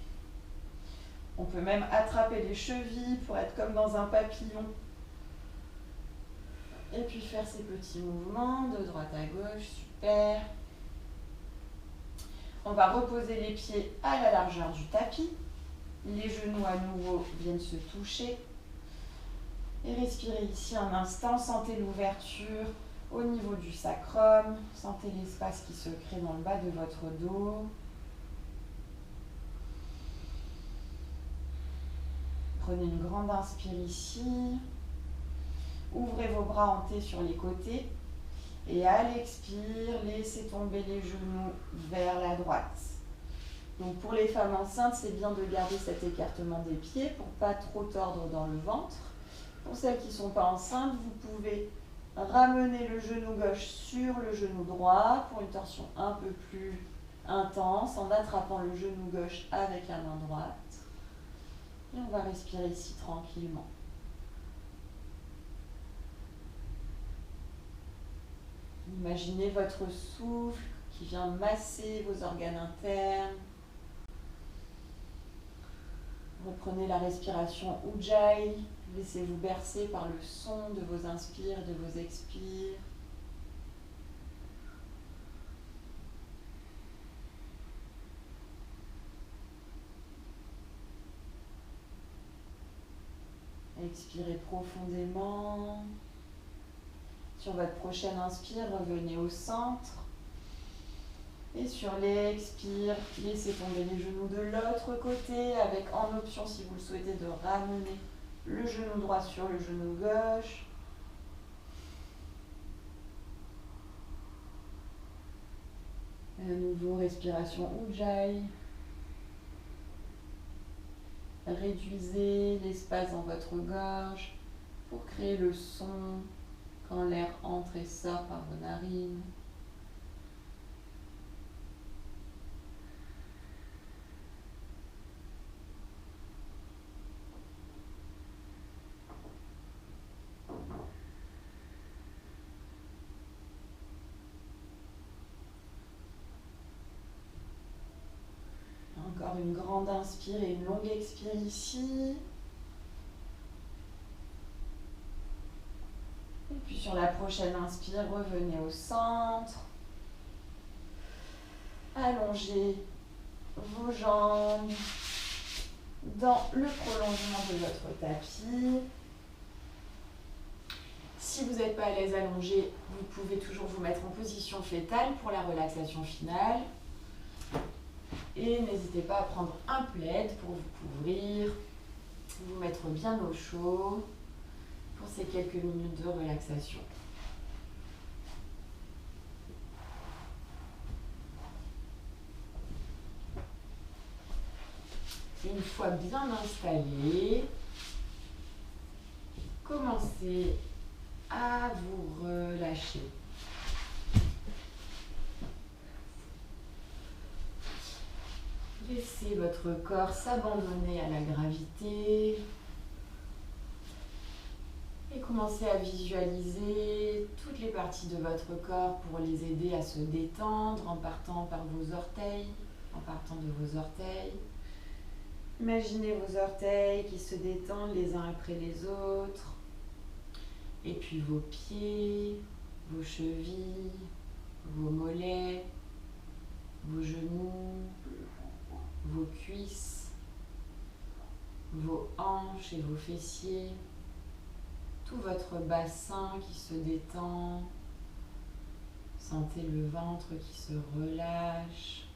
[SPEAKER 1] On peut même attraper les chevilles pour être comme dans un papillon. Et puis faire ces petits mouvements de droite à gauche, super. On va reposer les pieds à la largeur du tapis. Les genoux à nouveau viennent se toucher. Et respirez ici un instant, sentez l'ouverture au niveau du sacrum, sentez l'espace qui se crée dans le bas de votre dos. Prenez une grande inspire ici. Ouvrez vos bras en T sur les côtés. Et à l'expire, laissez tomber les genoux vers la droite. Donc pour les femmes enceintes, c'est bien de garder cet écartement des pieds pour ne pas trop tordre dans le ventre. Pour celles qui ne sont pas enceintes, vous pouvez ramener le genou gauche sur le genou droit pour une torsion un peu plus intense en attrapant le genou gauche avec la main droite. Et on va respirer ici tranquillement. Imaginez votre souffle qui vient masser vos organes internes. Reprenez la respiration Ujjayi. Laissez-vous bercer par le son de vos inspires et de vos expires. Expirez profondément. Sur votre prochaine inspire, revenez au centre. Et sur l'expire, laissez tomber les genoux de l'autre côté avec en option, si vous le souhaitez, de ramener le genou droit sur le genou gauche. Et à nouveau, respiration Ujjayi. Réduisez l'espace dans votre gorge pour créer le son quand l'air entre et sort par vos narines. Encore une grande inspire et une longue expire ici. Et puis sur la prochaine inspire, revenez au centre. Allongez vos jambes dans le prolongement de votre tapis. Si vous n'êtes pas à l'aise allongé, vous pouvez toujours vous mettre en position fétale pour la relaxation finale. Et n'hésitez pas à prendre un plaid pour vous couvrir, vous mettre bien au chaud pour ces quelques minutes de relaxation. Une fois bien installé, commencez à vous relâcher. Laissez votre corps s'abandonner à la gravité et commencez à visualiser toutes les parties de votre corps pour les aider à se détendre en partant par vos orteils, en partant de vos orteils. Imaginez vos orteils qui se détendent les uns après les autres. Et puis vos pieds, vos chevilles, vos mollets, vos genoux, vos cuisses, vos hanches et vos fessiers, tout votre bassin qui se détend. Sentez le ventre qui se relâche,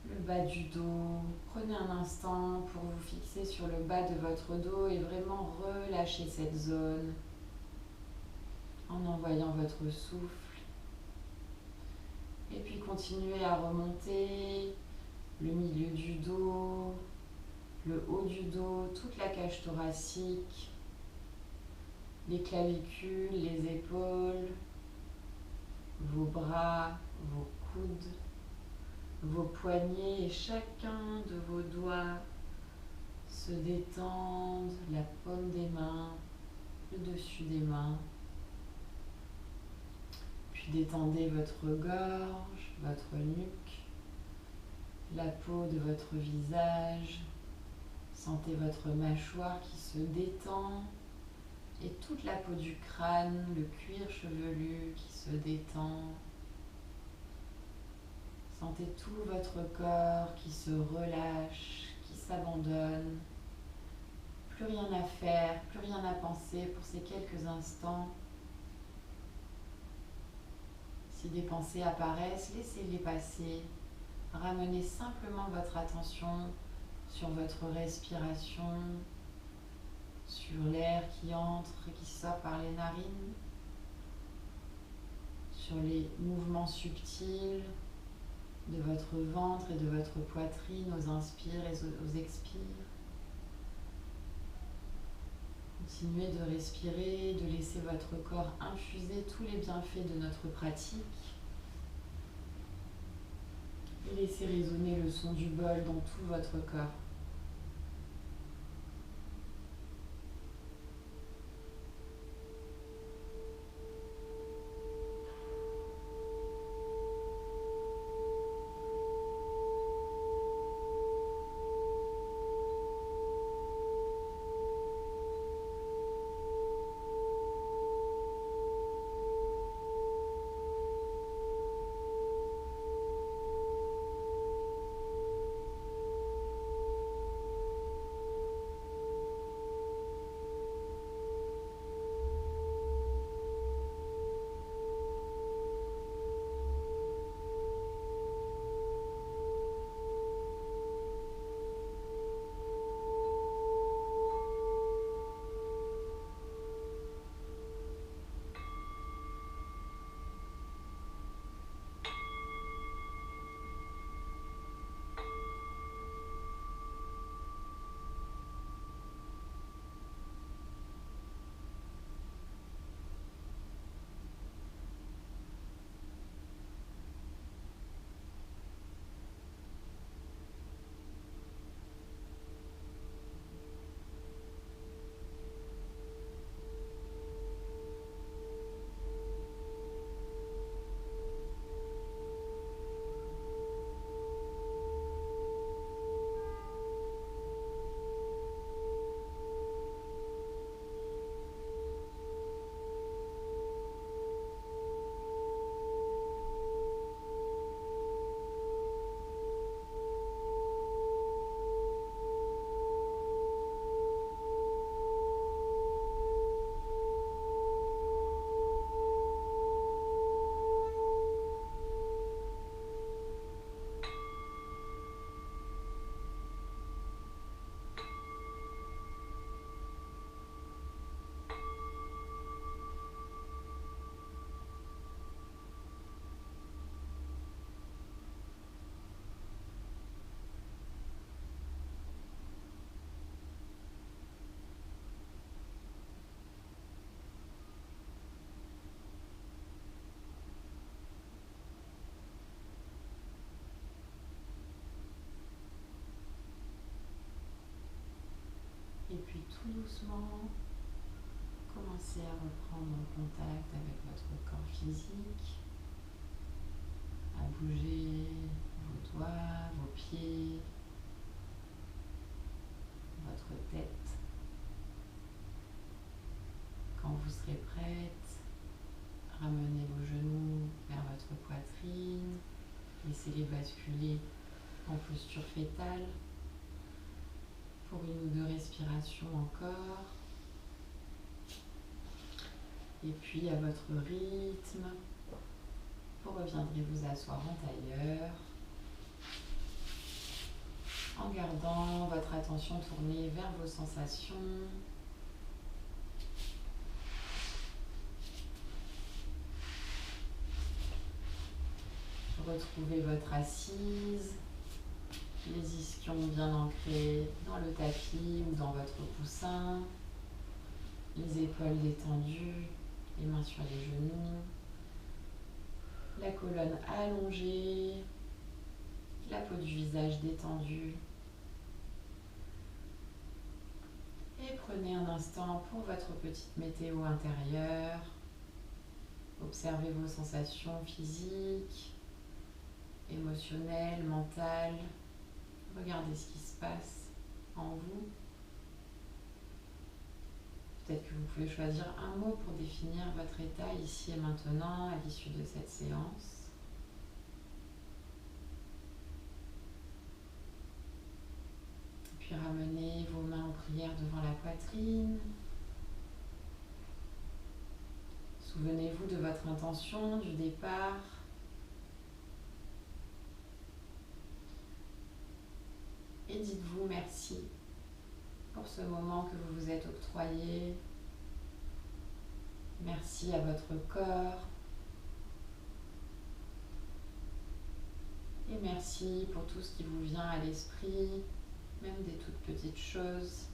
[SPEAKER 1] le bas du dos. Prenez un instant pour vous fixer sur le bas de votre dos et vraiment relâcher cette zone en envoyant votre souffle. Et puis continuez à remonter le milieu du dos, le haut du dos, toute la cage thoracique, les clavicules, les épaules, vos bras, vos coudes, vos poignets et chacun de vos doigts se détendent, la paume des mains, le dessus des mains. Puis détendez votre gorge, votre nuque, la peau de votre visage. Sentez votre mâchoire qui se détend et toute la peau du crâne, le cuir chevelu qui se détend. Sentez tout votre corps qui se relâche, qui s'abandonne. Plus rien à faire, plus rien à penser pour ces quelques instants. Si des pensées apparaissent, laissez-les passer. Ramenez simplement votre attention sur votre respiration, sur l'air qui entre et qui sort par les narines, sur les mouvements subtils de votre ventre et de votre poitrine aux inspires et aux expires. Continuez de respirer, de laisser votre corps infuser tous les bienfaits de notre pratique. Et laissez résonner le son du bol dans tout votre corps. Et puis tout doucement, commencez à reprendre contact avec votre corps physique, à bouger vos doigts, vos pieds, votre tête. Quand vous serez prête, ramenez vos genoux vers votre poitrine, laissez-les basculer en posture fétale. Pour une ou deux respirations encore. Et puis à votre rythme, vous reviendrez vous asseoir en tailleur en gardant votre attention tournée vers vos sensations. Retrouvez votre assise. Les ischions bien ancrés dans le tapis ou dans votre coussin. Les épaules détendues, les mains sur les genoux, la colonne allongée, la peau du visage détendue. Et prenez un instant pour votre petite météo intérieure. Observez vos sensations physiques, émotionnelles, mentales. Regardez ce qui se passe en vous. Peut-être que vous pouvez choisir un mot pour définir votre état ici et maintenant à l'issue de cette séance. Puis ramenez vos mains en prière devant la poitrine. Souvenez-vous de votre intention du départ. Et dites-vous merci pour ce moment que vous vous êtes octroyé. Merci à votre corps. Et merci pour tout ce qui vous vient à l'esprit, même des toutes petites choses.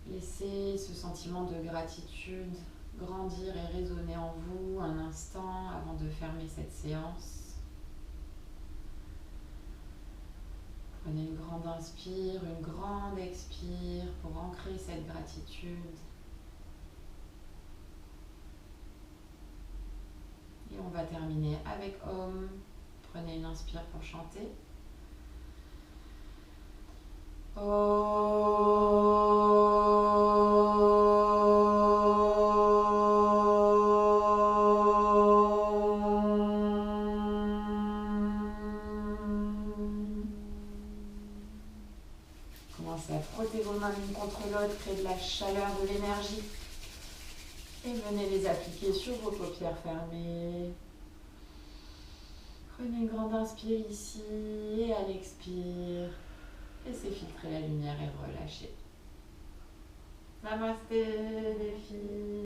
[SPEAKER 1] Laissez ce sentiment de gratitude grandir et résonner en vous un instant avant de fermer cette séance. Prenez une grande inspire, une grande expire pour ancrer cette gratitude. Et on va terminer avec Om. Prenez une inspire pour chanter. Commencez à frotter vos mains l'une contre l'autre, créer de la chaleur, de l'énergie. Et venez les appliquer sur vos paupières fermées. Prenez une grande inspire ici et à l'expire. Laissez filtrer la lumière et relâchez. Namasté les filles.